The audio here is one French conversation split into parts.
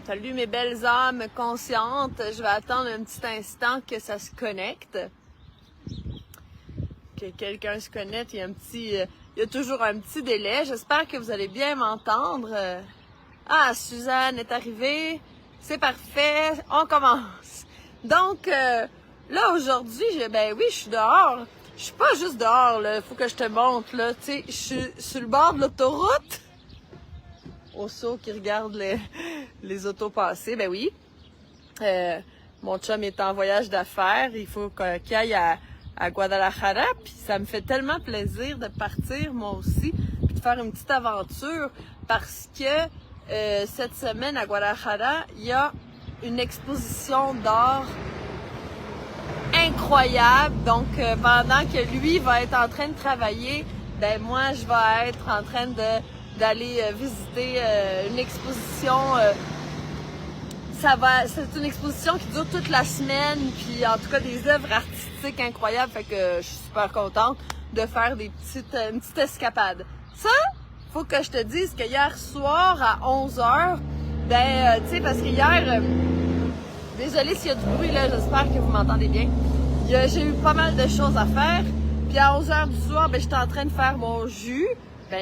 Salut mes belles âmes conscientes. Je vais attendre un petit instant que ça se connecte. Que quelqu'un se connecte. Il y a toujours un petit délai. J'espère que vous allez bien m'entendre. Ah, Suzanne est arrivée. C'est parfait. On commence. Donc, là, aujourd'hui, oui, je suis dehors. Je suis pas juste dehors, là. Faut que je te montre, là. Tu sais, je suis sur le bord de l'autoroute. Osso qui regarde les autos passer, ben oui. Mon chum est en voyage d'affaires, il faut qu'il aille à Guadalajara, puis ça me fait tellement plaisir de partir, moi aussi, puis de faire une petite aventure, parce que cette semaine à Guadalajara, il y a une exposition d'art incroyable. Donc, pendant que lui va être en train de travailler, ben moi, je vais être en train d'aller visiter une exposition. C'est une exposition qui dure toute la semaine, puis en tout cas des œuvres artistiques incroyables. Fait que je suis super contente de faire une petite escapade. Ça, faut que je te dise que hier soir à 11h, tu sais, parce que hier, désolée s'il y a du bruit là, j'espère que vous m'entendez bien. J'ai eu pas mal de choses à faire. Puis à 11h du soir, j'étais en train de faire mon jus.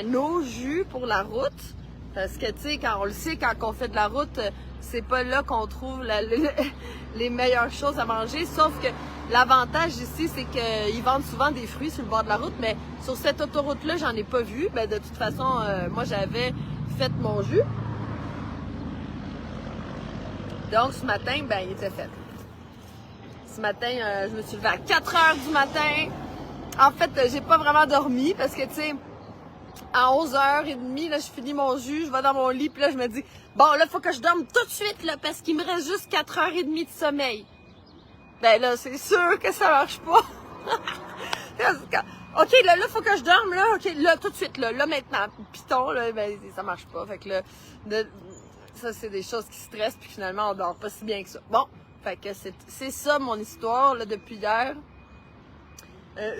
Nos jus pour la route, parce que tu sais, quand on le sait, quand on fait de la route, c'est pas là qu'on trouve les meilleures choses à manger, sauf que l'avantage ici, c'est qu'ils vendent souvent des fruits sur le bord de la route, mais sur cette autoroute-là, j'en ai pas vu. De toute façon, moi, j'avais fait mon jus. Donc, ce matin, il était fait. Ce matin, je me suis levée à 4h du matin. En fait, j'ai pas vraiment dormi, parce que tu sais, à 11h30, là, je finis mon jus, je vais dans mon lit, puis là, je me dis, bon, là, faut que je dorme tout de suite, là, parce qu'il me reste juste 4h30 de sommeil. Là, c'est sûr que ça marche pas. OK, là, faut que je dorme, là, OK, là, tout de suite, là, maintenant. Python, là, ça marche pas. Fait que là, ça, c'est des choses qui stressent, puis finalement, on dort pas si bien que ça. Bon, fait que c'est ça, mon histoire, là, depuis hier.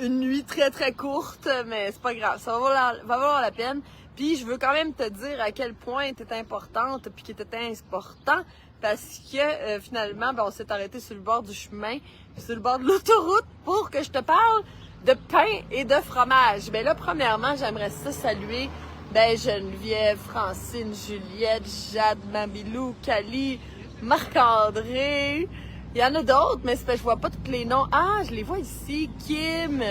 Une nuit très très courte, mais c'est pas grave, ça va valoir la peine. Puis je veux quand même te dire à quel point t'étais importante puis qu'il était important, parce que finalement, on s'est arrêté sur le bord du chemin, sur le bord de l'autoroute pour que je te parle de pain et de fromage. Là, premièrement, j'aimerais ça saluer Geneviève, Francine, Juliette, Jade, Mamilou, Cali, Marc-André. Il y en a d'autres, mais je vois pas tous les noms. Ah, je les vois ici. Kim.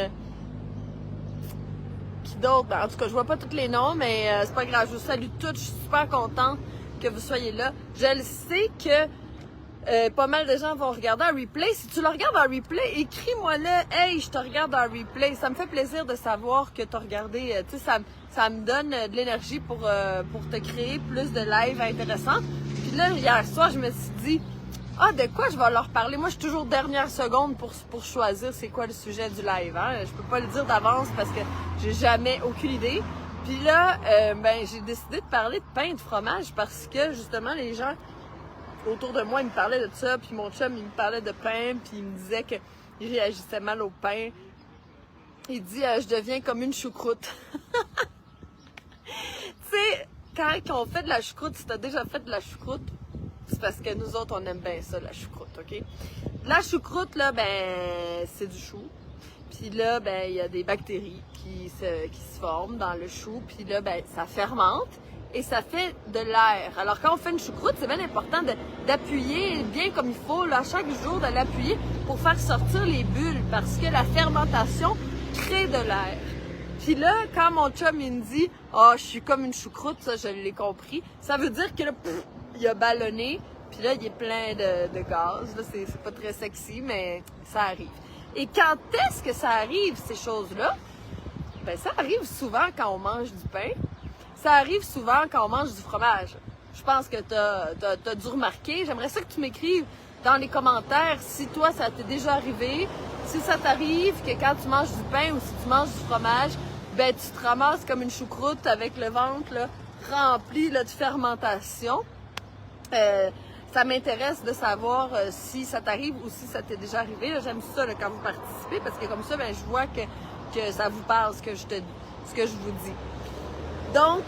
Qui d'autre? En tout cas, je vois pas tous les noms, mais c'est pas grave. Je vous salue toutes. Je suis super contente que vous soyez là. Je le sais que pas mal de gens vont regarder un replay. Si tu le regardes en replay, écris-moi-le. Hey, je te regarde en replay. Ça me fait plaisir de savoir que tu as regardé. Tu sais, ça me donne de l'énergie pour te créer plus de lives intéressants. Puis là, hier soir, je me suis dit, ah, de quoi je vais leur parler? Moi, je suis toujours dernière seconde pour choisir c'est quoi le sujet du live. Hein? Je peux pas le dire d'avance parce que j'ai jamais aucune idée. Puis là, j'ai décidé de parler de pain et de fromage parce que, justement, les gens autour de moi, ils me parlaient de ça. Puis mon chum, il me parlait de pain. Puis il me disait qu'il réagissait mal au pain. Il dit, je deviens comme une choucroute. Tu sais, quand on fait de la choucroute, si t'as déjà fait de la choucroute, c'est parce que nous autres, on aime bien ça, la choucroute, OK? La choucroute, là, c'est du chou. Puis là, il y a des bactéries qui se forment dans le chou. Puis là, ça fermente et ça fait de l'air. Alors, quand on fait une choucroute, c'est bien important d'appuyer bien comme il faut, là, chaque jour, de l'appuyer pour faire sortir les bulles parce que la fermentation crée de l'air. Puis là, quand mon chum, il me dit « Ah, je suis comme une choucroute », ça, je l'ai compris. Ça veut dire que là, il a ballonné, puis là, il est plein de gaz. Là, c'est pas très sexy, mais ça arrive. Et quand est-ce que ça arrive, ces choses-là? Ça arrive souvent quand on mange du pain. Ça arrive souvent quand on mange du fromage. Je pense que t'as dû remarquer. J'aimerais ça que tu m'écrives dans les commentaires si toi, ça t'est déjà arrivé. Si ça t'arrive que quand tu manges du pain ou si tu manges du fromage, tu te ramasses comme une choucroute avec le ventre là, rempli là, de fermentation. Ça m'intéresse de savoir si ça t'arrive ou si ça t'est déjà arrivé. J'aime ça là, quand vous participez parce que comme ça, je vois que ça vous parle ce que je vous dis. Donc,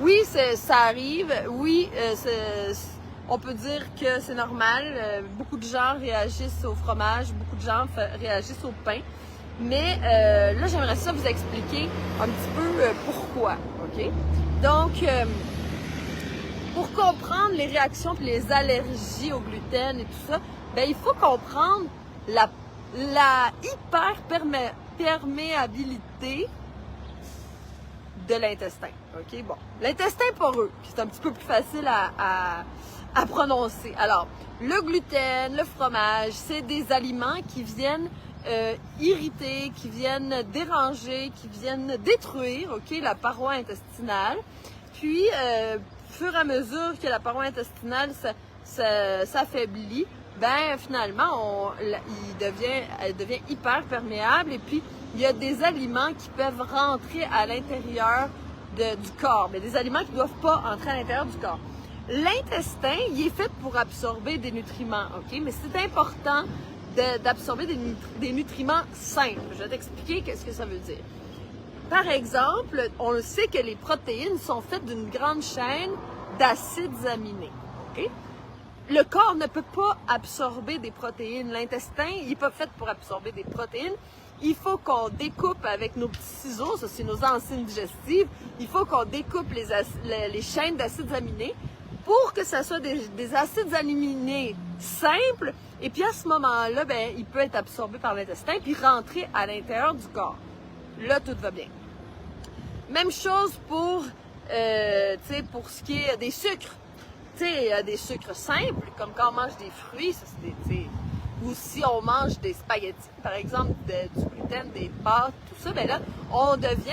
Oui, ça arrive. Oui, on peut dire que c'est normal. Beaucoup de gens réagissent au fromage, beaucoup de gens réagissent au pain. Mais là, j'aimerais ça vous expliquer un petit peu pourquoi, OK? Donc, pour comprendre les réactions et les allergies au gluten et tout ça, ben il faut comprendre la hyper-perméabilité de l'intestin. OK? Bon. L'intestin poreux, c'est un petit peu plus facile à prononcer. Alors, le gluten, le fromage, c'est des aliments qui viennent irriter, qui viennent déranger, qui viennent détruire, OK, la paroi intestinale. Puis, au fur et à mesure que la paroi intestinale s'affaiblit, ben finalement, elle devient hyper perméable et puis il y a des aliments qui peuvent rentrer à l'intérieur du corps, mais des aliments qui ne doivent pas entrer à l'intérieur du corps. L'intestin, il est fait pour absorber des nutriments, OK? Mais c'est important d'absorber des nutriments simples. Je vais t'expliquer qu'est-ce que ça veut dire. Par exemple, on le sait que les protéines sont faites d'une grande chaîne d'acides aminés, OK? Le corps ne peut pas absorber des protéines. L'intestin, il n'est pas fait pour absorber des protéines. Il faut qu'on découpe avec nos petits ciseaux, ça c'est nos enzymes digestives, il faut qu'on découpe les chaînes d'acides aminés pour que ça soit des acides aminés simples. Et puis à ce moment-là, ben, il peut être absorbé par l'intestin puis rentrer à l'intérieur du corps. Là, tout va bien. Même chose pour ce qui est des sucres. Des sucres simples, comme quand on mange des fruits, ça c'est ou si on mange des spaghettis, par exemple, du gluten, des pâtes, tout ça, ben là, on devient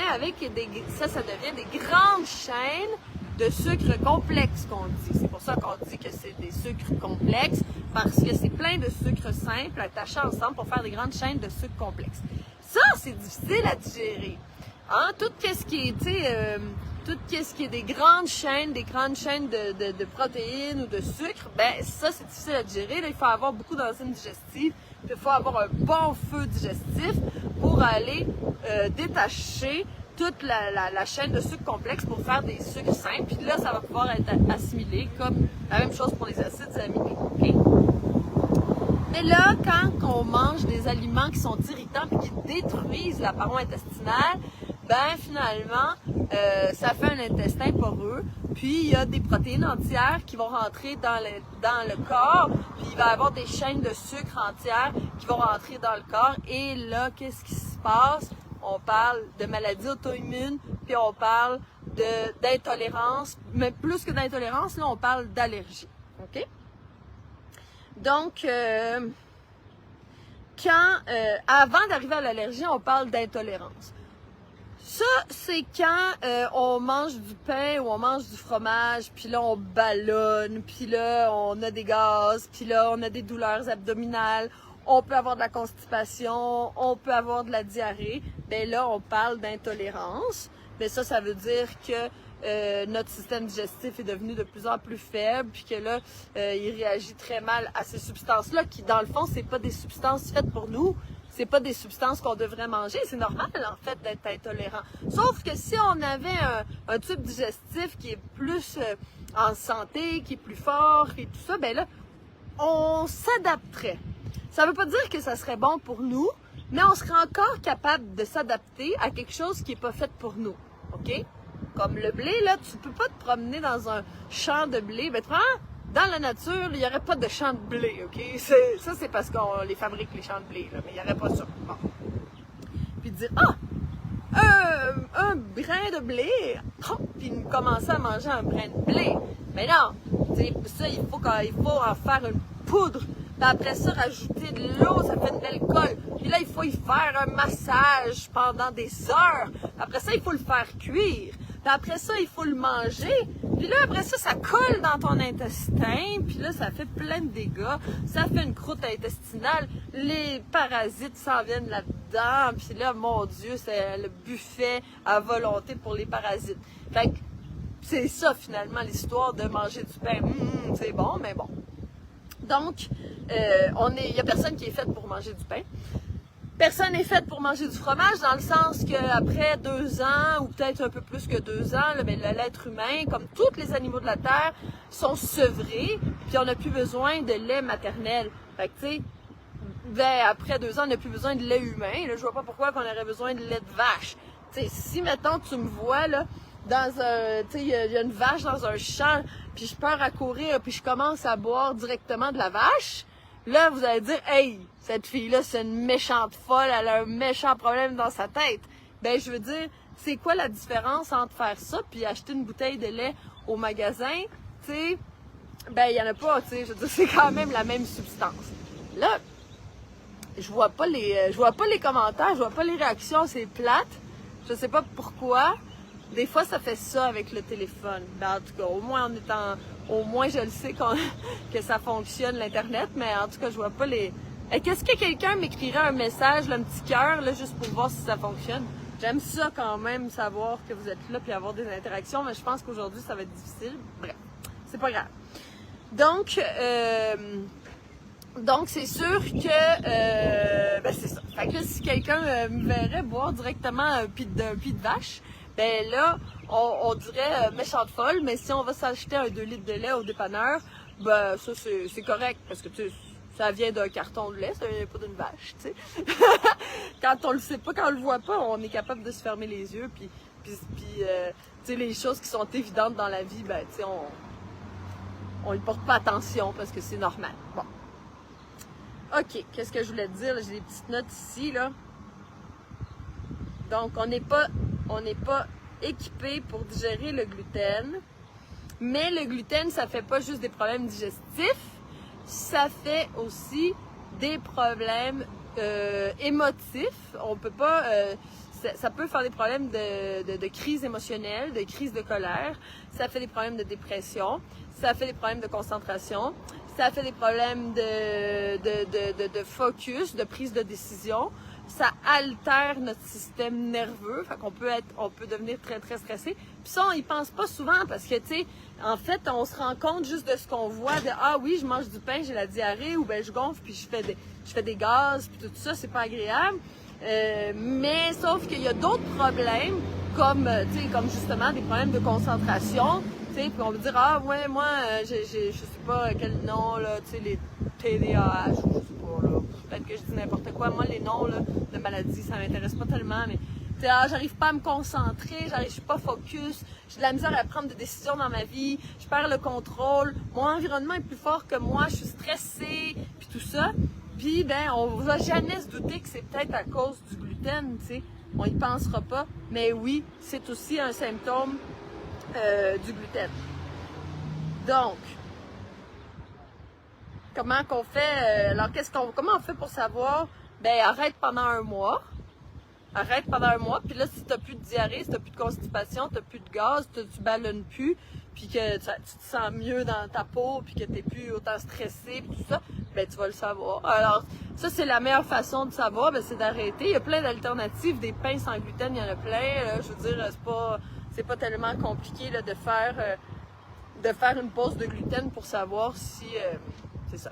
ça devient des grandes chaînes de sucres complexes qu'on dit. C'est pour ça qu'on dit que c'est des sucres complexes, parce que c'est plein de sucres simples attachés ensemble pour faire des grandes chaînes de sucres complexes. Ça, c'est difficile à digérer. Hein? Tout ce qui est des grandes chaînes de protéines ou de sucre, ben ça, c'est difficile à digérer. Là, il faut avoir beaucoup d'enzymes digestives. Il faut avoir un bon feu digestif pour aller détacher toute la chaîne de sucre complexe pour faire des sucres simples. Puis là, ça va pouvoir être assimilé comme la même chose pour les acides aminés. Okay? Mais là, quand on mange des aliments qui sont irritants et qui détruisent la paroi intestinale, ben finalement, ça fait un intestin poreux, puis il y a des protéines entières qui vont rentrer dans le corps, puis il va y avoir des chaînes de sucre entières qui vont rentrer dans le corps, et là, qu'est-ce qui se passe? On parle de maladies auto-immunes, puis on parle d'intolérance, mais plus que d'intolérance, là, on parle d'allergie, OK? Donc, avant d'arriver à l'allergie, on parle d'intolérance. Ça, c'est quand on mange du pain ou on mange du fromage, puis là, on ballonne, puis là, on a des gaz, puis là, on a des douleurs abdominales, on peut avoir de la constipation, on peut avoir de la diarrhée. Bien là, on parle d'intolérance. Mais ça veut dire que notre système digestif est devenu de plus en plus faible, puis que là, il réagit très mal à ces substances-là, qui, dans le fond, c'est pas des substances faites pour nous. C'est pas des substances qu'on devrait manger. C'est normal, en fait, d'être intolérant. Sauf que si on avait un tube digestif qui est plus en santé, qui est plus fort et tout ça, ben là, on s'adapterait. Ça veut pas dire que ça serait bon pour nous, mais on serait encore capable de s'adapter à quelque chose qui est pas fait pour nous. OK? Comme le blé, là, tu peux pas te promener dans un champ de blé. Ben, dans la nature, il n'y aurait pas de champ de blé, OK? Ça, c'est parce qu'on les fabrique, les champs de blé, là, mais il n'y aurait pas ça. Bon. Puis dire, un brin de blé, puis commencer à manger un brin de blé. Mais non, ça, il faut en faire une poudre. Puis après ça, rajouter de l'eau, ça fait une belle colle. Puis là, il faut y faire un massage pendant des heures. Après ça, il faut le faire cuire. Puis après ça, il faut le manger. Puis là, après ça, ça colle dans ton intestin. Puis là, ça fait plein de dégâts. Ça fait une croûte intestinale. Les parasites s'en viennent là-dedans. Puis là, mon Dieu, c'est le buffet à volonté pour les parasites. Fait que c'est ça, finalement, l'histoire de manger du pain. C'est bon, mais bon. Donc, il n'y a personne qui est fait pour manger du pain. personne n'est faite pour manger du fromage, dans le sens qu'après 2 ans, ou peut-être un peu plus que 2 ans, là, ben, l'être humain, comme tous les animaux de la Terre, sont sevrés, puis on n'a plus besoin de lait maternel. Fait que, tu sais, ben, après 2 ans, on n'a plus besoin de lait humain. Là, je vois pas pourquoi qu'on aurait besoin de lait de vache. Tu sais, si, mettons, tu me vois, là, dans un, tu sais, il y a une vache dans un champ, puis je pars à courir, puis je commence à boire directement de la vache, là, vous allez dire, hey, cette fille-là, c'est une méchante folle, elle a un méchant problème dans sa tête. Ben, je veux dire, c'est quoi la différence entre faire ça puis acheter une bouteille de lait au magasin? Tu sais, ben, il y en a pas, tu sais, je veux dire, c'est quand même la même substance. Là, je vois pas les commentaires, je vois pas les réactions, c'est plate. Je sais pas pourquoi. Des fois, ça fait ça avec le téléphone. Ben, en tout cas, au moins, je le sais que ça fonctionne, l'Internet, mais en tout cas, je vois pas les... Qu'est-ce que quelqu'un m'écrirait un message, là, un petit cœur, là, juste pour voir si ça fonctionne? J'aime ça quand même, savoir que vous êtes là puis avoir des interactions, mais je pense qu'aujourd'hui, ça va être difficile. Bref, c'est pas grave. Donc, c'est sûr que... ben, c'est ça. Fait que là, si quelqu'un me verrait boire directement un pied de vache, ben là, on dirait méchante folle, mais si on va s'acheter un 2 litres de lait au dépanneur, ben ça, c'est correct, parce que, tu sais, ça vient d'un carton de lait, ça vient pas d'une vache, tu sais. Quand on le sait pas, quand on le voit pas, on est capable de se fermer les yeux, puis tu sais, les choses qui sont évidentes dans la vie, ben, tu sais, on y porte pas attention, parce que c'est normal. Bon. OK, qu'est-ce que je voulais te dire? J'ai des petites notes ici, là. Donc, on n'est pas équipé pour digérer le gluten. Mais le gluten, ça fait pas juste des problèmes digestifs, ça fait aussi des problèmes émotifs. On peut pas... ça peut faire des problèmes de crise émotionnelle, de crise de colère. Ça fait des problèmes de dépression. Ça fait des problèmes de concentration. Ça fait des problèmes de focus, de prise de décision. Ça altère notre système nerveux, fait qu'on peut devenir très très stressé. Puis ça, on y pense pas souvent parce que, tu sais, en fait, on se rend compte juste de ce qu'on voit, de ah oui, je mange du pain, j'ai la diarrhée, ou ben je gonfle puis je fais des gaz, puis tout ça, c'est pas agréable. Mais sauf qu'il y a d'autres problèmes comme, tu sais, comme justement des problèmes de concentration. Tu sais, puis on veut dire ah ouais, moi, je sais pas quel nom là, tu sais, les TDAH, je sais pas là. Peut-être que je dis n'importe quoi. Moi, les noms là, de maladies, ça m'intéresse pas tellement, mais j'arrive pas à me concentrer, je suis pas focus, j'ai de la misère à prendre des décisions dans ma vie, je perds le contrôle, mon environnement est plus fort que moi, je suis stressée, puis tout ça. Puis, ben, on va jamais se douter que c'est peut-être à cause du gluten, tu sais. On y pensera pas, mais oui, c'est aussi un symptôme du gluten. Donc, comment qu'on fait? Alors, comment on fait pour savoir? Ben, arrête pendant un mois, puis là, si t'as plus de diarrhée, si t'as plus de constipation, t'as plus de gaz, tu ballonnes plus, puis que tu te sens mieux dans ta peau, puis que t'es plus autant stressé, puis tout ça, ben tu vas le savoir. Alors, ça, c'est la meilleure façon de savoir, ben c'est d'arrêter. Il y a plein d'alternatives, des pains sans gluten, il y en a plein, là, je veux dire, c'est pas tellement compliqué là, de faire une pause de gluten pour savoir si... c'est ça.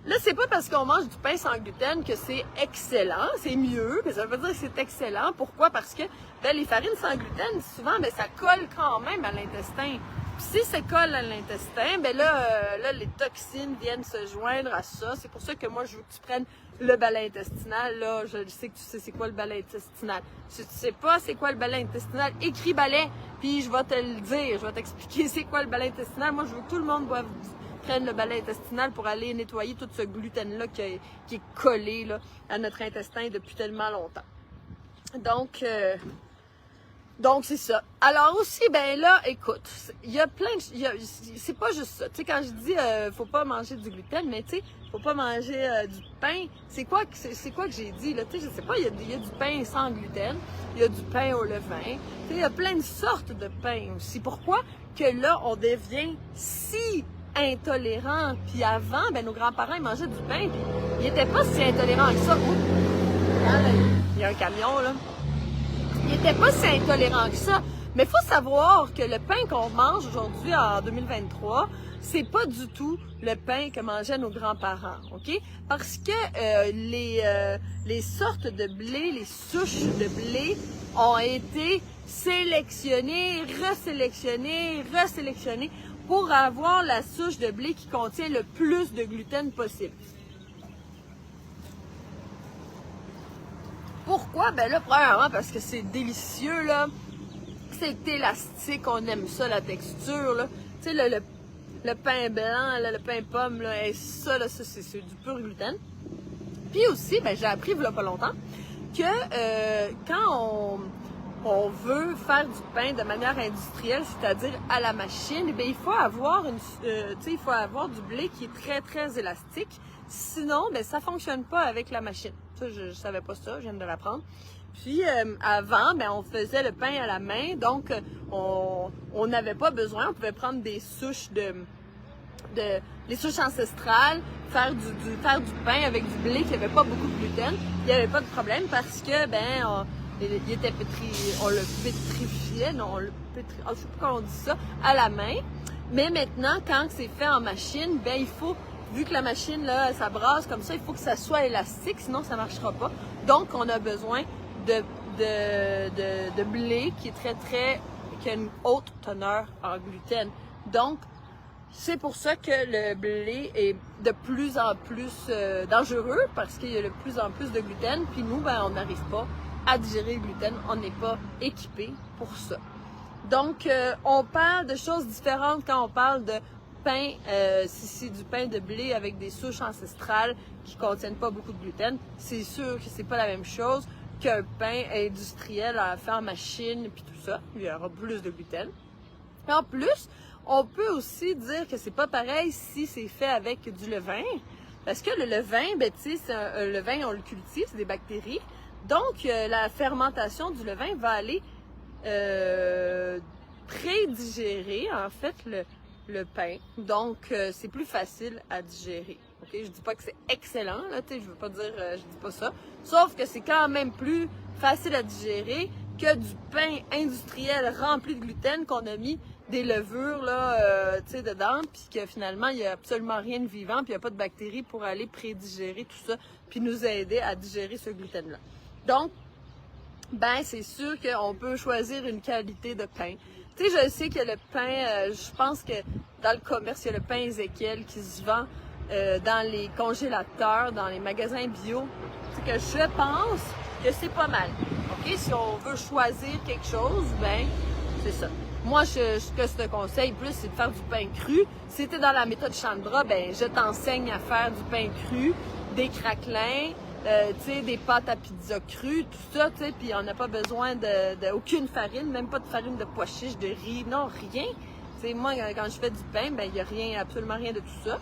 Là, c'est pas parce qu'on mange du pain sans gluten que c'est excellent, c'est mieux, mais ça veut pas dire que c'est excellent. Pourquoi? Parce que ben, les farines sans gluten, souvent, ben, ça colle quand même à l'intestin. Puis si ça colle à l'intestin, ben là, les toxines viennent se joindre à ça. C'est pour ça que moi, je veux que tu prennes le balai intestinal. Là, je sais que tu sais c'est quoi le balai intestinal. Si tu sais pas c'est quoi le balai intestinal, écris balai, puis je vais te le dire. Je vais t'expliquer c'est quoi le balai intestinal. Moi, je veux que tout le monde prenne le balai intestinal pour aller nettoyer tout ce gluten-là qui est collé là, à notre intestin depuis tellement longtemps. Donc, c'est ça. Alors aussi, ben là, écoute, il y a plein de... c'est pas juste ça. Tu sais, quand je dis faut pas manger du gluten, mais tu sais, faut pas manger du pain, c'est quoi que j'ai dit, là? Tu sais, je sais pas, il y a du pain sans gluten, il y a du pain au levain, tu sais, il y a plein de sortes de pain aussi. Pourquoi que là, on devient si intolérant? Puis avant, ben nos grands-parents, ils mangeaient du pain, puis ils étaient pas si intolérants que ça. Oups! Il y a un camion, là. Ils n'étaient pas si intolérants que ça, Mais il faut savoir que le pain qu'on mange aujourd'hui en 2023, c'est pas du tout le pain que mangeaient nos grands-parents, OK? Parce que les sortes de blé, les souches de blé ont été sélectionnées, resélectionnées pour avoir la souche de blé qui contient le plus de gluten possible. Pourquoi? Ben là, premièrement, parce que c'est délicieux, là. C'est élastique, on aime ça, la texture, là. Tu sais, le pain blanc, là, le pain pomme, là, et ça, là, ça c'est du pur gluten. Puis aussi, ben j'ai appris, il y a pas longtemps, que quand on veut faire du pain de manière industrielle, c'est-à-dire à la machine, ben il faut avoir il faut avoir du blé qui est très, très élastique. Sinon, ben ça fonctionne pas avec la machine. Ça, je savais pas ça, je viens de l'apprendre. Puis avant, ben on faisait le pain à la main, donc on n'avait pas besoin, on pouvait prendre des souches les souches ancestrales, faire du pain avec du blé qui n'avait pas beaucoup de gluten. Il n'y avait pas de problème parce que il était on le pétrifiait, non, je sais pas comment on dit ça, à la main. Mais maintenant, quand c'est fait en machine, ben il faut, vu que la machine là, ça brasse comme ça, il faut que ça soit élastique, sinon ça marchera pas. Donc on a besoin de blé qui est qui a une haute teneur en gluten. Donc c'est pour ça que le blé est de plus en plus dangereux parce qu'il y a de plus en plus de gluten. Puis nous, ben, on n'arrive pas à digérer le gluten. On n'est pas équipé pour ça. Donc, on parle de choses différentes quand on parle de pain, si c'est du pain de blé avec des souches ancestrales qui contiennent pas beaucoup de gluten. C'est sûr que c'est pas la même chose qu'un pain industriel à faire en machine puis tout ça. Il y aura plus de gluten. Et en plus, on peut aussi dire que c'est pas pareil si c'est fait avec du levain. Parce que le levain, ben tu sais, un levain, on le cultive, c'est des bactéries. Donc, la fermentation du levain va aller prédigérer, en fait, le pain. Donc, c'est plus facile à digérer. OK? Je dis pas que c'est excellent, là, tu sais, je veux pas dire, je dis pas ça. Sauf que c'est quand même plus facile à digérer que du pain industriel rempli de gluten qu'on a mis des levures là, tu sais, dedans, puis que finalement il y a absolument rien de vivant, puis il y a pas de bactéries pour aller prédigérer tout ça, puis nous aider à digérer ce gluten-là. Donc, ben c'est sûr qu'on peut choisir une qualité de pain. Tu sais, je sais que le pain, je pense que dans le commerce, il y a le pain Ézéchiel qui se vend dans les congélateurs, dans les magasins bio. C'est que je pense que c'est pas mal. OK? Si on veut choisir quelque chose, ben c'est ça. Moi, ce que je te conseille plus, c'est de faire du pain cru. Si tu es dans la méthode Chandra, ben je t'enseigne à faire du pain cru, des craquelins, tu sais, des pâtes à pizza crues, tout ça, tu sais, puis on n'a pas besoin aucune farine, même pas de farine de pois chiches, de riz, non, rien. Tu sais, moi, quand je fais du pain, ben il y a rien, absolument rien de tout ça.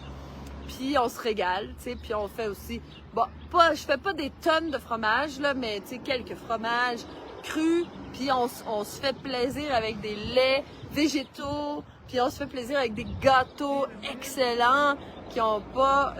Puis on se régale, tu sais, puis on fait aussi, bon, je fais pas des tonnes de fromage, là, mais tu sais, quelques fromages crus, puis on se fait plaisir avec des laits végétaux, puis on se fait plaisir avec des gâteaux excellents qui ont pas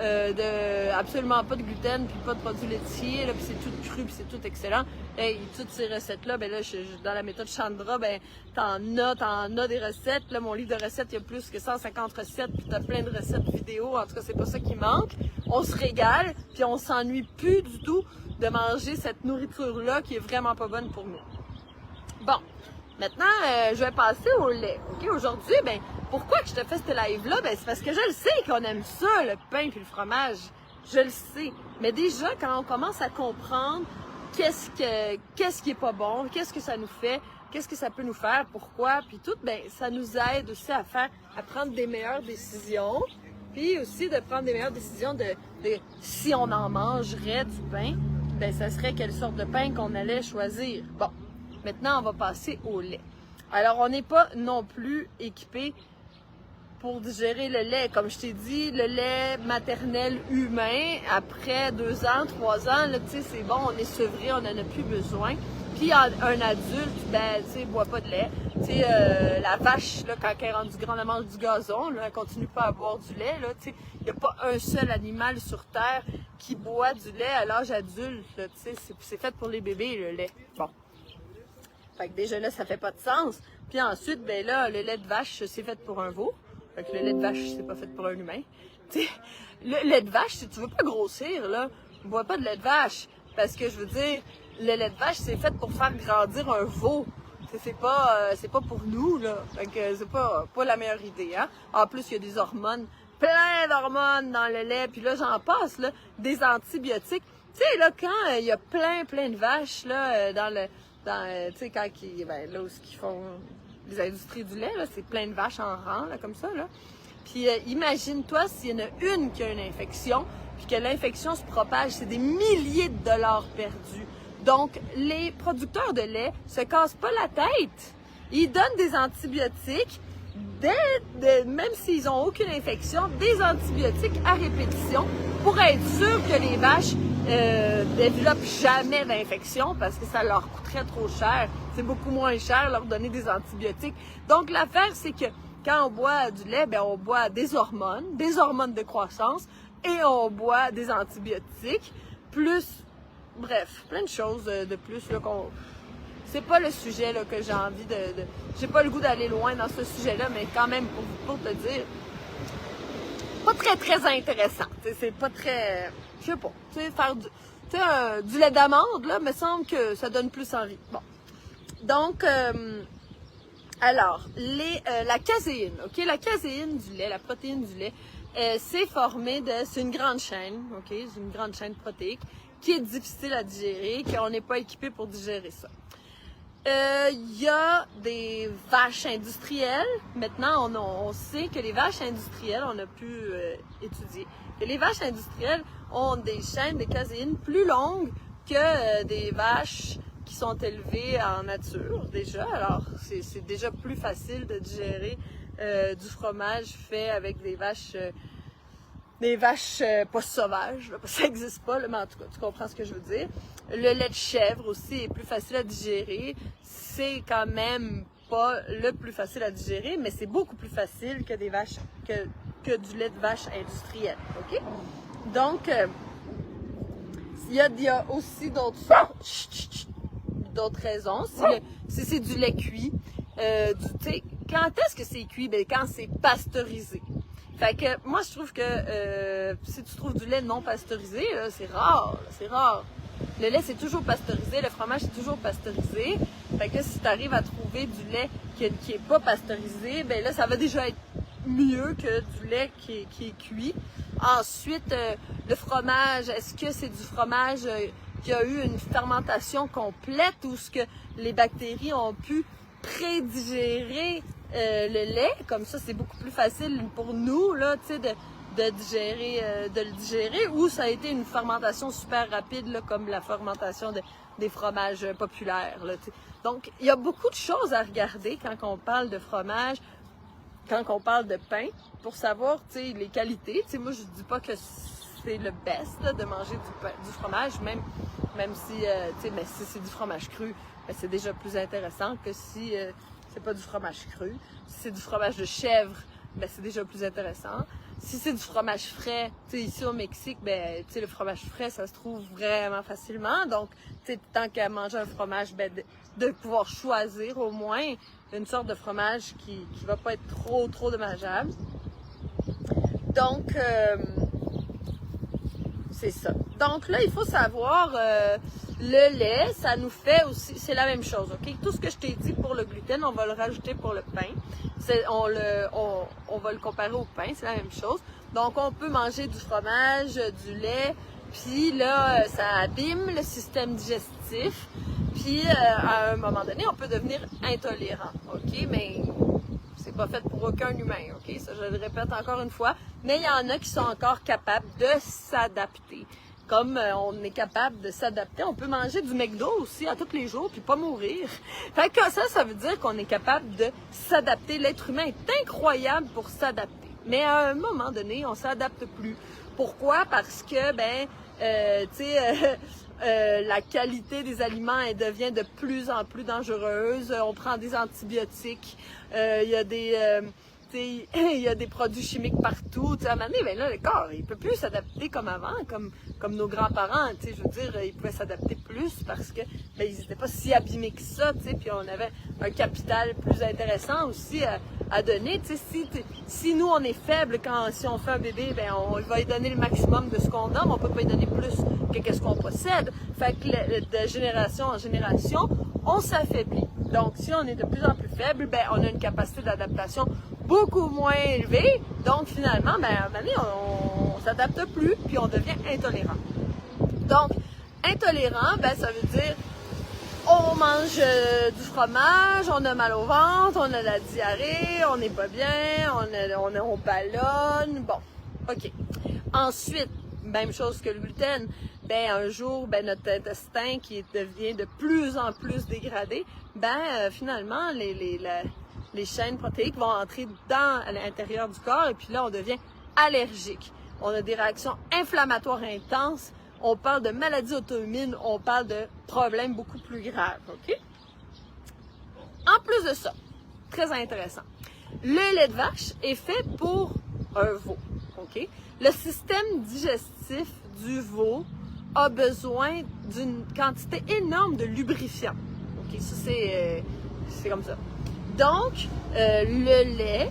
absolument pas de gluten, puis pas de produits laitiers, là, puis c'est tout cru, puis c'est tout excellent. Et toutes ces recettes-là, ben là, dans la méthode Chandra, ben t'en as des recettes. Là, mon livre de recettes, il y a plus que 150 recettes, puis t'as plein de recettes vidéo. En tout cas, c'est pas ça qui manque. On se régale, puis on s'ennuie plus du tout de manger cette nourriture-là qui est vraiment pas bonne pour nous. Bon, maintenant, je vais passer au lait. OK? Aujourd'hui, ben, pourquoi que je te fais ce live-là? Ben, c'est parce que je le sais qu'on aime ça, le pain puis le fromage. Je le sais. Mais déjà, quand on commence à comprendre qu'est-ce qui est pas bon, qu'est-ce que ça nous fait, qu'est-ce que ça peut nous faire, pourquoi, puis tout, ben, ça nous aide aussi à prendre des meilleures décisions. Puis aussi de prendre des meilleures décisions de si on en mangerait du pain, ben, ça serait quelle sorte de pain qu'on allait choisir. Bon. Maintenant, on va passer au lait. Alors, on n'est pas non plus équipé pour digérer le lait. Comme je t'ai dit, le lait maternel humain, après 2 ans, 3 ans, là, tu sais, c'est bon, on est sevré, on n'en a plus besoin. Puis, un adulte, ben, tu sais, boit pas de lait. Tu sais, la vache, là, quand elle est rendue grande, elle mange du gazon, là, elle continue pas à boire du lait, là, tu sais. Il n'y a pas un seul animal sur Terre qui boit du lait à l'âge adulte, là, tu sais. C'est fait pour les bébés, le lait. Bon. Fait que déjà là, ça fait pas de sens. Puis ensuite, ben là, le lait de vache, c'est fait pour un veau. Fait que le lait de vache, c'est pas fait pour un humain. Tu sais, le lait de vache, si tu veux pas grossir, là, bois pas de lait de vache. Parce que je veux dire, le lait de vache, c'est fait pour faire grandir un veau. C'est pas pour nous, là. Fait que c'est pas la meilleure idée, hein. En plus, il y a des hormones, plein d'hormones dans le lait. Puis là, j'en passe, là, des antibiotiques. Tu sais, là, quand il y a plein de vaches, là, tu sais, quand là où ils font les industries du lait, là, c'est plein de vaches en rang, là, comme ça, là. Puis imagine-toi s'il y en a une qui a une infection, puis que l'infection se propage, c'est des milliers de dollars perdus. Donc, les producteurs de lait se cassent pas la tête. Ils donnent des antibiotiques, même s'ils n'ont aucune infection, des antibiotiques à répétition pour être sûr que les vaches développent jamais d'infection parce que ça leur coûterait trop cher. C'est beaucoup moins cher leur donner des antibiotiques. Donc, l'affaire, c'est que quand on boit du lait, ben on boit des hormones de croissance et on boit des antibiotiques, plus, bref, plein de choses de plus là, qu'on... C'est pas le sujet là, que j'ai envie de... J'ai pas le goût d'aller loin dans ce sujet-là, mais quand même, pour te dire, pas très intéressant. T'sais, c'est pas très... Je sais pas. Tu sais, faire du lait d'amande, là, me semble que ça donne plus envie. Bon. Donc, alors, la caséine, OK? La caséine du lait, la protéine du lait, c'est formé de... C'est une grande chaîne, OK? C'est une grande chaîne protéique qui est difficile à digérer, qu'on n'est pas équipé pour digérer ça. Il y a des vaches industrielles. Maintenant, on sait que les vaches industrielles, on a pu étudier, que les vaches industrielles ont des chaînes de caséine plus longues que des vaches qui sont élevées en nature, déjà. Alors, c'est déjà plus facile de digérer du fromage fait avec des vaches pas sauvages, là, parce que ça n'existe pas, là, mais en tout cas, tu comprends ce que je veux dire. Le lait de chèvre aussi est plus facile à digérer. C'est quand même pas le plus facile à digérer, mais c'est beaucoup plus facile que des vaches, que du lait de vache industriel, OK? Donc, il y a aussi d'autres raisons. Si c'est du lait cuit, quand est-ce que c'est cuit? Ben, quand c'est pasteurisé. Fait que moi, je trouve que si tu trouves du lait non pasteurisé, c'est rare, c'est rare. Le lait, c'est toujours pasteurisé, le fromage, c'est toujours pasteurisé. Fait que si tu arrives à trouver du lait qui est pas pasteurisé, ben là, ça va déjà être mieux que du lait qui est cuit. Ensuite, le fromage, est-ce que c'est du fromage qui a eu une fermentation complète ou ce que les bactéries ont pu prédigérer le lait? Comme ça, c'est beaucoup plus facile pour nous, là, tu sais, de le digérer, ou ça a été une fermentation super rapide, là, comme la fermentation des fromages populaires, là, t'sais. Donc, il y a beaucoup de choses à regarder quand on parle de fromage, quand on parle de pain, pour savoir, tu sais, les qualités. Tu sais, moi, je dis pas que c'est le best, là, de manger du fromage, même si, tu sais, mais si c'est du fromage cru, ben, c'est déjà plus intéressant que si c'est pas du fromage cru. Si c'est du fromage de chèvre, ben, c'est déjà plus intéressant. Si c'est du fromage frais, tu sais, ici au Mexique, ben, tu sais, le fromage frais, ça se trouve vraiment facilement. Donc, tu sais, tant qu'à manger un fromage, ben, de pouvoir choisir au moins une sorte de fromage qui va pas être trop dommageable. Donc, c'est ça. Donc là, il faut savoir, le lait, ça nous fait aussi, c'est la même chose, OK? Tout ce que je t'ai dit pour le gluten, on va le rajouter pour le pain. On va le comparer au pain, c'est la même chose. Donc, on peut manger du fromage, du lait, puis là, ça abîme le système digestif. Puis, à un moment donné, on peut devenir intolérant, OK? Mais c'est pas fait pour aucun humain, OK? Ça, je le répète encore une fois. Mais il y en a qui sont encore capables de s'adapter. Comme on est capable de s'adapter, on peut manger du McDo aussi à tous les jours puis pas mourir. Fait que ça veut dire qu'on est capable de s'adapter. L'être humain est incroyable pour s'adapter. Mais à un moment donné, on s'adapte plus. Pourquoi? Parce que, la qualité des aliments, elle devient de plus en plus dangereuse. On prend des antibiotiques. Il y a il y a des produits chimiques partout. À un moment donné, ben là, le corps, il peut plus s'adapter comme avant, comme nos grands-parents. Je veux dire, ils pouvaient s'adapter plus parce que ben, ils n'étaient pas si abîmés que ça, puis on avait un capital plus intéressant aussi à donner. Si nous, on est faible si on fait un bébé, ben on va lui donner le maximum de ce qu'on a, mais on peut pas lui donner plus que qu'est-ce qu'on possède. Fait que de génération en génération, on s'affaiblit. Donc, si on est de plus en plus faible, ben on a une capacité d'adaptation beaucoup moins élevée. Donc, finalement, ben à un moment donné, on s'adapte plus, puis on devient intolérant. Donc, intolérant, ben ça veut dire on mange du fromage, on a mal au ventre, on a la diarrhée, on n'est pas bien, on ballonne. Bon, OK. Ensuite, même chose que le gluten, ben un jour, ben notre intestin qui devient de plus en plus dégradé, ben finalement, les chaînes protéiques vont entrer à l'intérieur du corps et puis là, on devient allergique. On a des réactions inflammatoires intenses. On parle de maladies auto-immunes, on parle de problèmes beaucoup plus graves, OK? En plus de ça, très intéressant, le lait de vache est fait pour un veau, OK? Le système digestif du veau a besoin d'une quantité énorme de lubrifiant, OK? Ça, c'est comme ça. Donc, le lait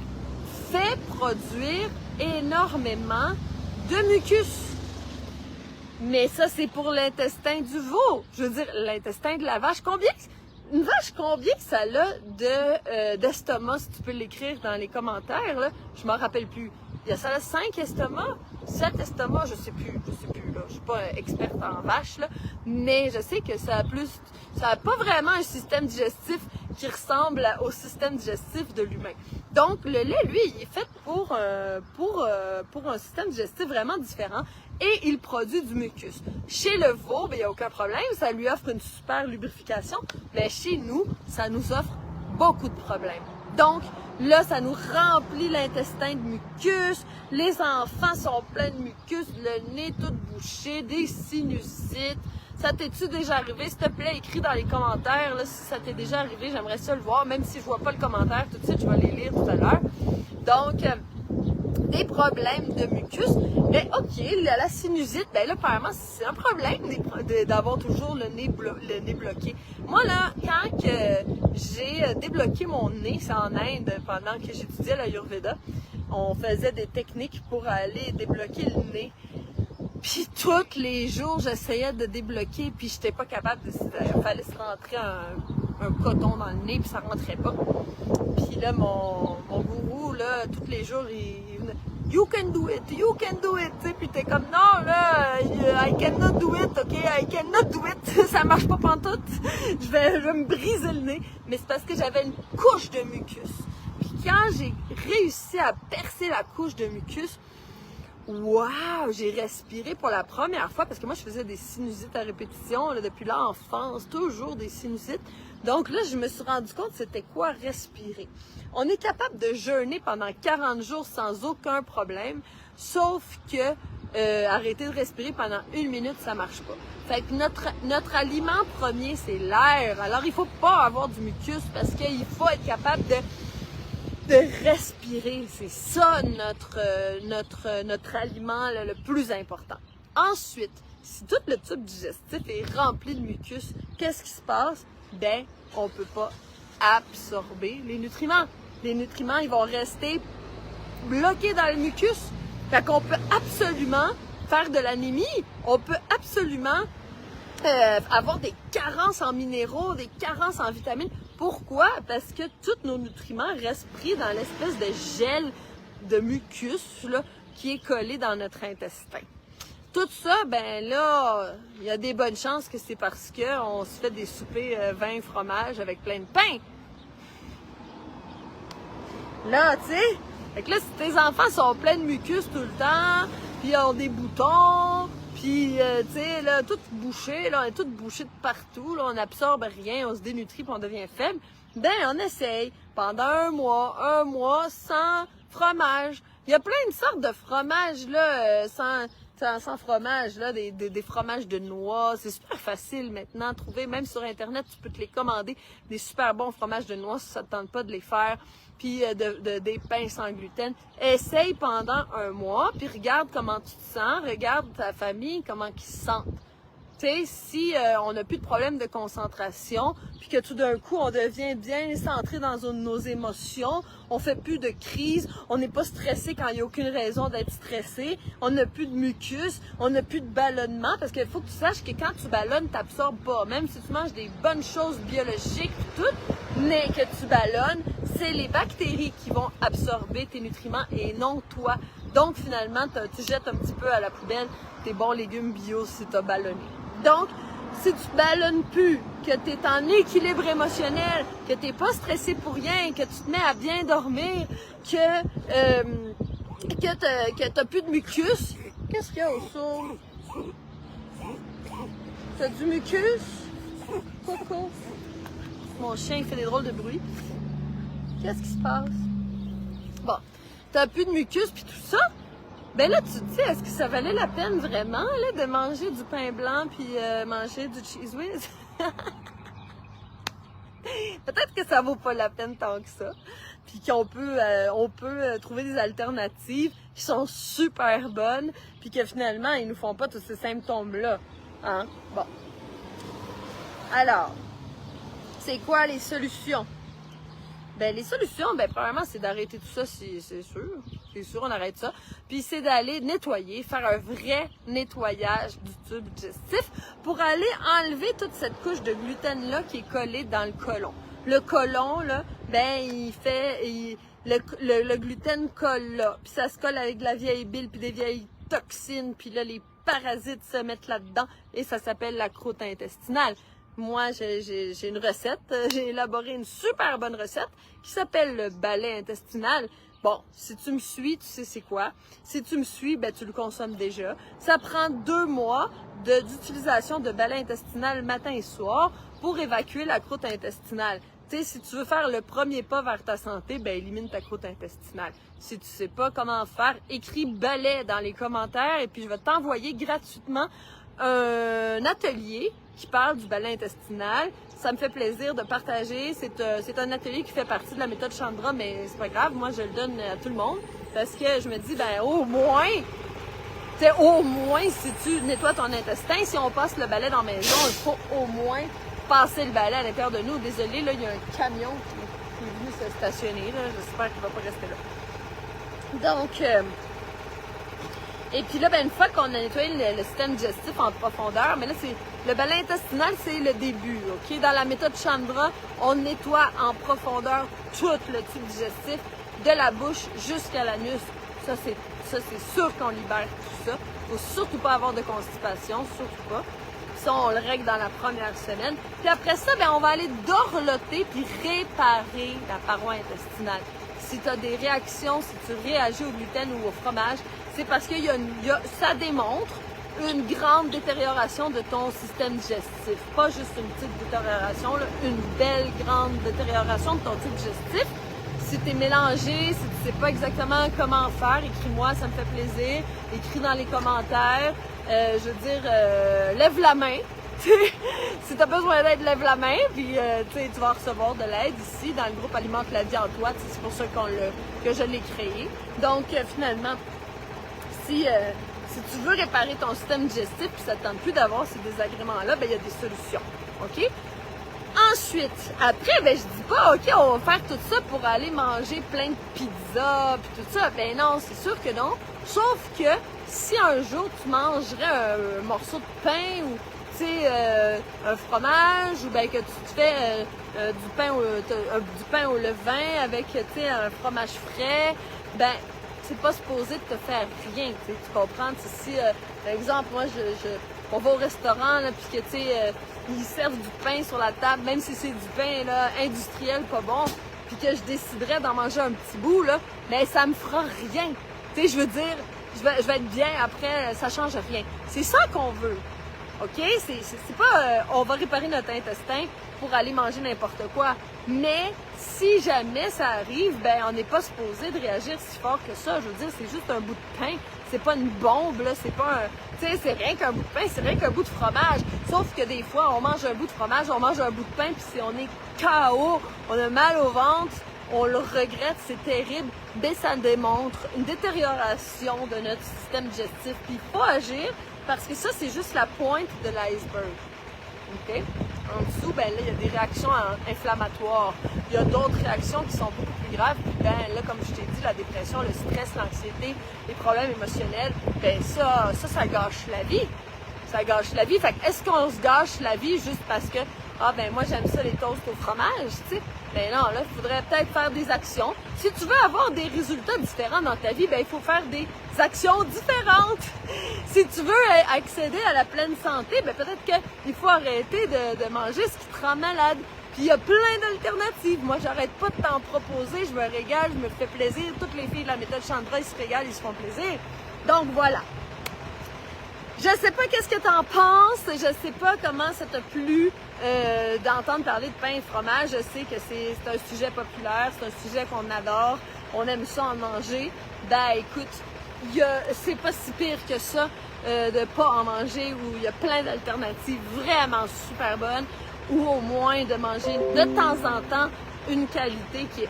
fait produire énormément de mucus. Mais ça, c'est pour l'intestin du veau. Je veux dire, l'intestin de la vache. Une vache, combien ça a d'estomac, si tu peux l'écrire dans les commentaires, là? Je m'en rappelle plus. Il y a ça là, 5 estomacs, 7 estomacs, je sais plus, là. Je suis pas experte en vache, là. Mais je sais que ça a pas vraiment un système digestif qui ressemble au système digestif de l'humain. Donc, le lait, lui, il est fait pour un système digestif vraiment différent et il produit du mucus. Chez le veau, il n'y a aucun problème, ça lui offre une super lubrification, mais chez nous, ça nous offre beaucoup de problèmes. Donc, là, ça nous remplit l'intestin de mucus, les enfants sont pleins de mucus, le nez tout bouché, des sinusites. Ça t'es-tu déjà arrivé? S'il te plaît, écris dans les commentaires là, si ça t'est déjà arrivé, j'aimerais ça le voir, même si je vois pas le commentaire tout de suite, je vais les lire tout à l'heure. Donc, des problèmes de mucus. Mais OK, la sinusite, ben là, apparemment, c'est un problème d'avoir toujours le nez bloqué. Moi, là, quand j'ai débloqué mon nez, c'est en Inde, pendant que j'étudiais l'Ayurveda, on faisait des techniques pour aller débloquer le nez. Puis tous les jours, j'essayais de débloquer, puis j'étais pas capable il fallait se rentrer un coton dans le nez, puis ça rentrait pas. Puis là, mon gourou, là, tous les jours, il venait « You can do it, tu sais, puis t'es comme « Non, là, I cannot do it, OK, I cannot do it, ça marche pas pantoute, je vais me briser le nez. » Mais c'est parce que j'avais une couche de mucus. Puis quand j'ai réussi à percer la couche de mucus, wow! J'ai respiré pour la première fois parce que moi, je faisais des sinusites à répétition là, depuis l'enfance, toujours des sinusites. Donc là, je me suis rendu compte c'était quoi respirer. On est capable de jeûner pendant 40 jours sans aucun problème, sauf que arrêter de respirer pendant 1 minute, ça marche pas. Fait que notre aliment premier, c'est l'air. Alors, il faut pas avoir du mucus parce qu'il faut être capable de respirer. C'est ça notre aliment le plus important. Ensuite, si tout le tube digestif est rempli de mucus, qu'est-ce qui se passe? Ben, on peut pas absorber les nutriments. Les nutriments, ils vont rester bloqués dans le mucus. Fait qu'on peut absolument faire de l'anémie. On peut absolument avoir des carences en minéraux, des carences en vitamines. Pourquoi? Parce que tous nos nutriments restent pris dans l'espèce de gel de mucus là, qui est collé dans notre intestin. Tout ça, ben là, il y a des bonnes chances que c'est parce qu'on se fait des soupers vin, fromage avec plein de pain. Là, tu sais, fait que là, si tes enfants sont pleins de mucus tout le temps, puis ils ont des boutons, puis, tu sais, là, tout bouché, là, on est tout bouché de partout, là, on n'absorbe rien, on se dénutrit, puis on devient faible, ben, on essaye pendant un mois sans fromage. Il y a plein de sortes de fromages, là, sans fromage, là, des fromages de noix. C'est super facile maintenant à trouver. Même sur Internet, tu peux te les commander. Des super bons fromages de noix si ça te tente pas de les faire. Puis des pains sans gluten. Essaye pendant un mois, puis regarde comment tu te sens. Regarde ta famille, comment ils se sentent. Tu sais, si on n'a plus de problème de concentration, puis que tout d'un coup, on devient bien centré dans nos émotions, on fait plus de crise, on n'est pas stressé quand il n'y a aucune raison d'être stressé, on n'a plus de mucus, on n'a plus de ballonnement, parce qu'il faut que tu saches que quand tu ballonnes, tu n'absorbes pas. Même si tu manges des bonnes choses biologiques, tout, mais que tu ballonnes, c'est les bactéries qui vont absorber tes nutriments et non toi. Donc, finalement, tu jettes un petit peu à la poubelle tes bons légumes bio si tu as ballonné. Donc, si tu ballonnes plus, que tu es en équilibre émotionnel, que tu n'es pas stressé pour rien, que tu te mets à bien dormir, que tu n'as plus de mucus, qu'est-ce qu'il y a au sol? Tu as du mucus? Coco? Mon chien il fait des drôles de bruit. Qu'est-ce qui se passe? Bon, tu n'as plus de mucus puis tout ça. Ben là, tu te dis, est-ce que ça valait la peine vraiment là, de manger du pain blanc puis manger du cheese whiz? Peut-être que ça vaut pas la peine tant que ça. Puis qu'on peut, trouver des alternatives qui sont super bonnes puis que finalement, ils nous font pas tous ces symptômes-là. Hein? Bon. Alors, c'est quoi les solutions? Ben, les solutions, premièrement, c'est d'arrêter tout ça, c'est sûr. C'est sûr, on arrête ça. Puis, c'est d'aller nettoyer, faire un vrai nettoyage du tube digestif pour aller enlever toute cette couche de gluten-là qui est collée dans le côlon. Le côlon, là, le gluten colle là. Puis, ça se colle avec de la vieille bile puis des vieilles toxines. Puis là, les parasites se mettent là-dedans et ça s'appelle la croûte intestinale. Moi, j'ai une recette, j'ai élaboré une super bonne recette qui s'appelle le balai intestinal. Bon, si tu me suis, tu sais c'est quoi. Si tu me suis, tu le consommes déjà. Ça prend 2 mois d'utilisation de balai intestinal matin et soir pour évacuer la croûte intestinale. Tu sais, si tu veux faire le premier pas vers ta santé, élimine ta croûte intestinale. Si tu sais pas comment faire, écris balai dans les commentaires et puis je vais t'envoyer gratuitement un atelier qui parle du balai intestinal. Ça me fait plaisir de partager. C'est un atelier qui fait partie de la méthode Chandra, mais c'est pas grave. Moi, je le donne à tout le monde parce que je me dis, au moins, si tu nettoies ton intestin, si on passe le balai dans la maison, il faut au moins passer le balai à l'intérieur de nous. Désolé, là, il y a un camion qui est venu se stationner. J'espère qu'il va pas rester là. Donc, et puis là, une fois qu'on a nettoyé le système digestif en profondeur, mais là, le balai intestinal, c'est le début, OK? Dans la méthode Chandra, on nettoie en profondeur tout le tube digestif, de la bouche jusqu'à l'anus. Ça, c'est sûr qu'on libère tout ça. Faut surtout pas avoir de constipation, surtout pas. Ça, on le règle dans la première semaine. Puis après ça, on va aller dorloter puis réparer la paroi intestinale. Si tu as des réactions, si tu réagis au gluten ou au fromage, c'est parce que ça démontre une grande détérioration de ton système digestif. Pas juste une petite détérioration, là, une belle grande détérioration de ton tube digestif. Si tu es mélangé, si tu sais pas exactement comment faire, écris-moi, ça me fait plaisir. Écris dans les commentaires. Lève la main. Si tu as besoin d'aide, lève la main, puis tu vas recevoir de l'aide ici dans le groupe Alimente la vie en toi. C'est pour ça que je l'ai créé. Donc, finalement, si tu veux réparer ton système digestif puis ça ne te tente plus d'avoir ces désagréments-là, il y a des solutions. OK? Ensuite, après, je dis pas, OK, on va faire tout ça pour aller manger plein de pizzas puis tout ça. Non, c'est sûr que non. Sauf que si un jour tu mangerais un morceau de pain ou un fromage ou que tu te fais du pain au levain avec un fromage frais, c'est pas supposé de te faire rien, tu comprends? Si, par exemple, moi, on va au restaurant, là, puis que, ils servent du pain sur la table, même si c'est du pain, là, industriel, pas bon, puis que je déciderais d'en manger un petit bout, là, ça me fera rien. Je veux dire, je vais être bien après, ça change rien. C'est ça qu'on veut. OK? C'est pas on va réparer notre intestin pour aller manger n'importe quoi. Mais si jamais ça arrive, ben on n'est pas supposé de réagir si fort que ça. Je veux dire, c'est juste un bout de pain. C'est pas une bombe, là. C'est pas un... Tu sais, c'est rien qu'un bout de pain, c'est rien qu'un bout de fromage. Sauf que des fois, on mange un bout de fromage, on mange un bout de pain, puis si on est KO, on a mal au ventre, on le regrette, c'est terrible. Ben ça démontre une détérioration de notre système digestif. Puis il faut agir, parce que ça, c'est juste la pointe de l'iceberg. OK? En dessous, ben là, il y a des réactions inflammatoires. Il y a d'autres réactions qui sont beaucoup plus graves. Puis ben là, comme je t'ai dit, la dépression, le stress, l'anxiété, les problèmes émotionnels, ben ça gâche la vie. Ça gâche la vie. Fait que est-ce qu'on se gâche la vie juste parce que, ah ben moi j'aime ça les toasts au fromage, tu sais? Ben non, là, il faudrait peut-être faire des actions. Si tu veux avoir des résultats différents dans ta vie, ben il faut faire des actions différentes. Si tu veux accéder à la pleine santé, ben peut-être qu'il faut arrêter de manger ce qui te rend malade. Puis il y a plein d'alternatives. Moi, j'arrête pas de t'en proposer. Je me régale, je me fais plaisir. Toutes les filles de la méthode Chandra, ils se régalent, ils se font plaisir. Donc voilà. Je sais pas qu'est-ce que t'en penses, je sais pas comment ça t'a plu d'entendre parler de pain et fromage. Je sais que c'est un sujet populaire, c'est un sujet qu'on adore, on aime ça en manger. Ben écoute, c'est pas si pire que ça de pas en manger, où il y a plein d'alternatives vraiment super bonnes, ou au moins de manger de temps en temps une qualité qui est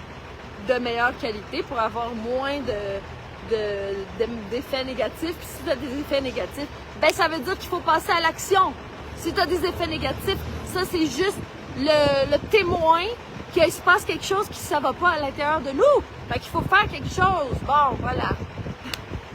de meilleure qualité pour avoir moins d'effets négatifs. Puis si tu as des effets négatifs, ben ça veut dire qu'il faut passer à l'action. Si tu as des effets négatifs, ça c'est juste le témoin qu'il se passe quelque chose qui ne va pas à l'intérieur de nous. Fait qu'il faut faire quelque chose. Bon, voilà.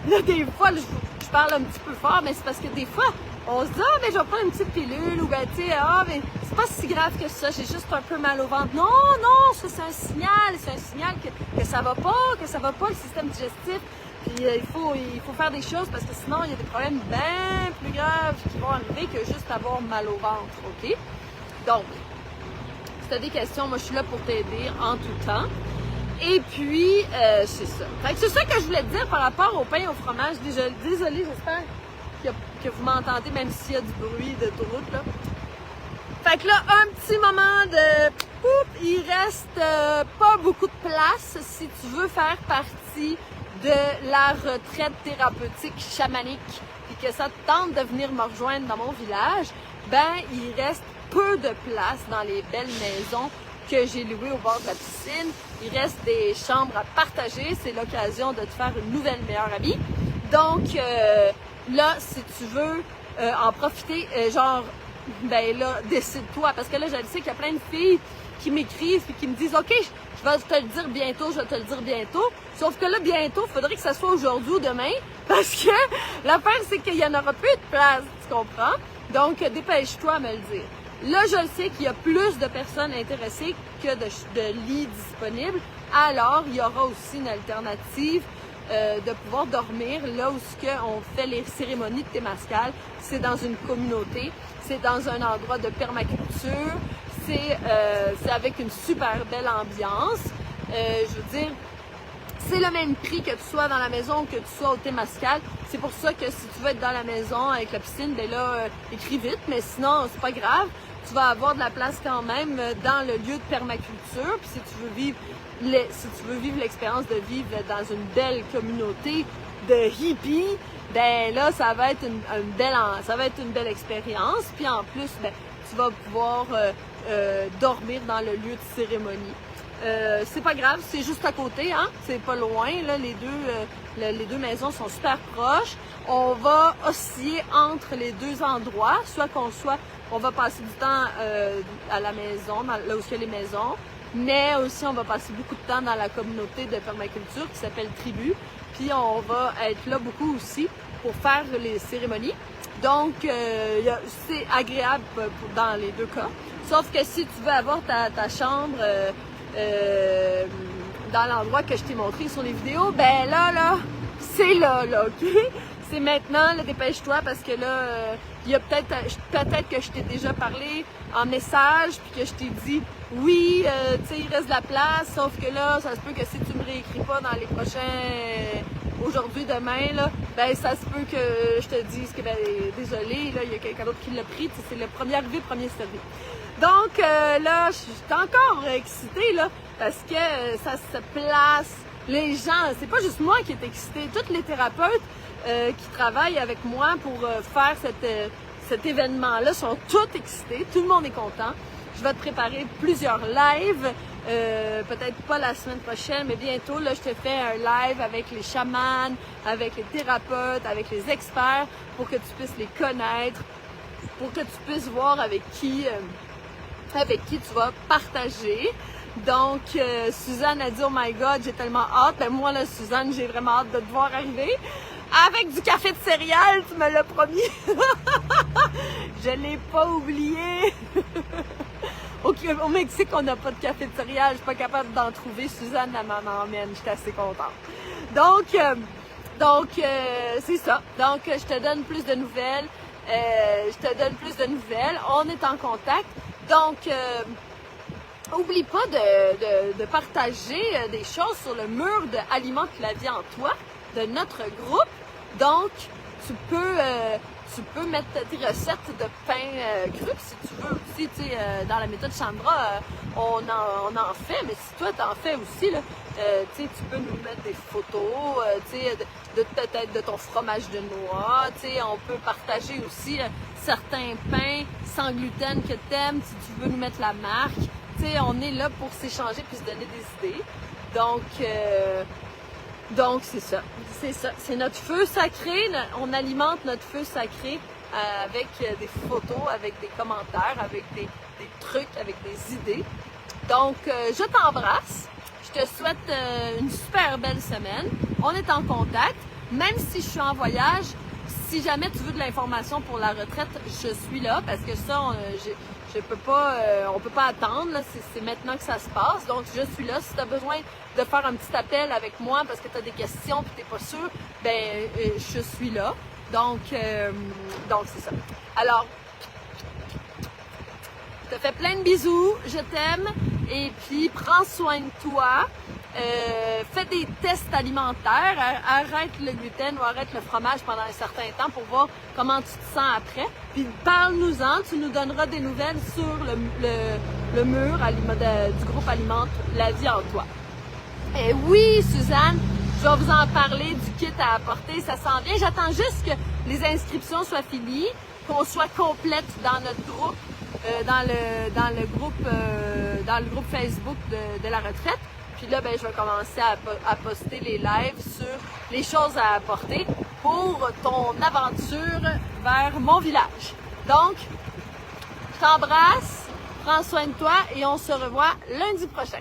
Là, des fois, je parle un petit peu fort, mais c'est parce que des fois, on se dit, ah, ben je vais prendre une petite pilule, ou ben, tu sais, ah, mais c'est pas si grave que ça, j'ai juste un peu mal au ventre. Non, non, ça c'est un signal que ça va pas le système digestif. Puis il faut faire des choses parce que sinon, il y a des problèmes bien plus graves qui vont arriver que juste avoir mal au ventre, OK? Donc, si tu as des questions, moi, je suis là pour t'aider en tout temps. Et puis, c'est ça. Fait que c'est ça que je voulais te dire par rapport au pain et au fromage. Désolée, j'espère que vous m'entendez, même s'il y a du bruit de route, là. Fait que là, un petit moment de... il reste pas beaucoup de place si tu veux faire partie de la retraite thérapeutique chamanique et que ça te tente de venir me rejoindre dans mon village, ben il reste peu de place dans les belles maisons que j'ai louées au bord de la piscine. Il reste des chambres à partager. C'est l'occasion de te faire une nouvelle meilleure amie. Donc là, si tu veux en profiter, ben là, décide-toi. Parce que là, je sais qu'il y a plein de filles qui m'écrivent et qui me disent « OK, je vais te le dire bientôt, je vais te le dire bientôt. » Sauf que là, bientôt, il faudrait que ça soit aujourd'hui ou demain. Parce que l'affaire, c'est qu'il n'y en aura plus de place, tu comprends? Donc, dépêche-toi à me le dire. Là, je le sais qu'il y a plus de personnes intéressées que de lits disponibles. Alors, il y aura aussi une alternative de pouvoir dormir là où on fait les cérémonies de Temazcal. C'est dans une communauté, c'est dans un endroit de permaculture, c'est avec une super belle ambiance. Je veux dire, c'est le même prix que tu sois dans la maison ou que tu sois au Temazcal. C'est pour ça que si tu veux être dans la maison avec la piscine, ben là, écris vite, mais sinon, c'est pas grave. Tu vas avoir de la place quand même dans le lieu de permaculture. Puis si tu veux vivre l'expérience de vivre dans une belle communauté de hippies, ben là, ça va être une belle expérience. Puis en plus, ben, tu vas pouvoir dormir dans le lieu de cérémonie. C'est pas grave, c'est juste à côté, hein? C'est pas loin, là, les deux maisons sont super proches. On va osciller entre les deux endroits, on va passer du temps à la maison, là où il y a les maisons, mais aussi on va passer beaucoup de temps dans la communauté de permaculture qui s'appelle Tribu, puis on va être là beaucoup aussi pour faire les cérémonies. Donc, c'est agréable dans les deux cas, sauf que si tu veux avoir ta chambre dans l'endroit que je t'ai montré sur les vidéos, ben là, c'est là, OK? C'est maintenant, là, dépêche-toi, parce que là, il y a peut-être que je t'ai déjà parlé en message, puis que je t'ai dit, oui, tu sais, il reste de la place, sauf que là, ça se peut que si tu me réécris pas dans les aujourd'hui, demain, là, ben ça se peut que je te dise que ben désolé, là, il y a quelqu'un d'autre qui l'a pris, c'est le premier arrivé, premier servi. Donc là, je suis encore excitée là, parce que ça se place. Les gens, c'est pas juste moi qui est excitée, tous les thérapeutes qui travaillent avec moi pour faire cet événement-là sont tous excités, tout le monde est content. Je vais te préparer plusieurs lives, peut-être pas la semaine prochaine, mais bientôt, là, je te fais un live avec les chamans, avec les thérapeutes, avec les experts, pour que tu puisses les connaître, pour que tu puisses voir avec qui tu vas partager. Donc, Suzanne a dit « Oh my God, j'ai tellement hâte. » Ben moi, là, Suzanne, j'ai vraiment hâte de te voir arriver. Avec du café de céréales, tu me l'as promis. Je l'ai pas oublié. Au Mexique, on n'a pas de café de céréales. Je suis pas capable d'en trouver. Suzanne, elle m'en emmène. Je suis assez contente. Donc, c'est ça. Donc, je te donne plus de nouvelles. On est en contact. Donc, oublie pas de partager des choses sur le mur de Alimente la vie en toi de notre groupe. Donc, tu peux mettre tes recettes de pain cru si tu veux aussi, tu sais, dans la méthode Chandra, on en fait, mais si toi t'en fais aussi, là, tu sais, tu peux nous mettre des photos, tu sais, peut-être de ton fromage de noix, tu sais, on peut partager aussi certains pains sans gluten que t'aimes, si tu veux nous mettre la marque, tu sais, on est là pour s'échanger puis se donner des idées. Donc, c'est ça. C'est notre feu sacré. On alimente notre feu sacré avec des photos, avec des commentaires, avec des trucs, avec des idées. Donc, je t'embrasse. Je te souhaite une super belle semaine. On est en contact. Même si je suis en voyage, si jamais tu veux de l'information pour la retraite, je suis là parce que ça, on peut pas attendre, là, c'est maintenant que ça se passe, donc je suis là. Si tu as besoin de faire un petit appel avec moi parce que tu as des questions et tu n'es pas sûr, ben je suis là. Donc c'est ça. Alors, je te fais plein de bisous, je t'aime, et puis prends soin de toi. Fais des tests alimentaires, arrête le gluten ou arrête le fromage pendant un certain temps pour voir comment tu te sens après. Puis parle-nous-en, tu nous donneras des nouvelles sur le mur du groupe Alimente la vie en toi. Et oui, Suzanne, je vais vous en parler du kit à apporter, ça s'en vient. J'attends juste que les inscriptions soient finies, qu'on soit complète dans notre groupe, dans le groupe Facebook de la retraite. Puis là, ben, je vais commencer à poster les lives sur les choses à apporter pour ton aventure vers mon village. Donc, je t'embrasse, prends soin de toi et on se revoit lundi prochain.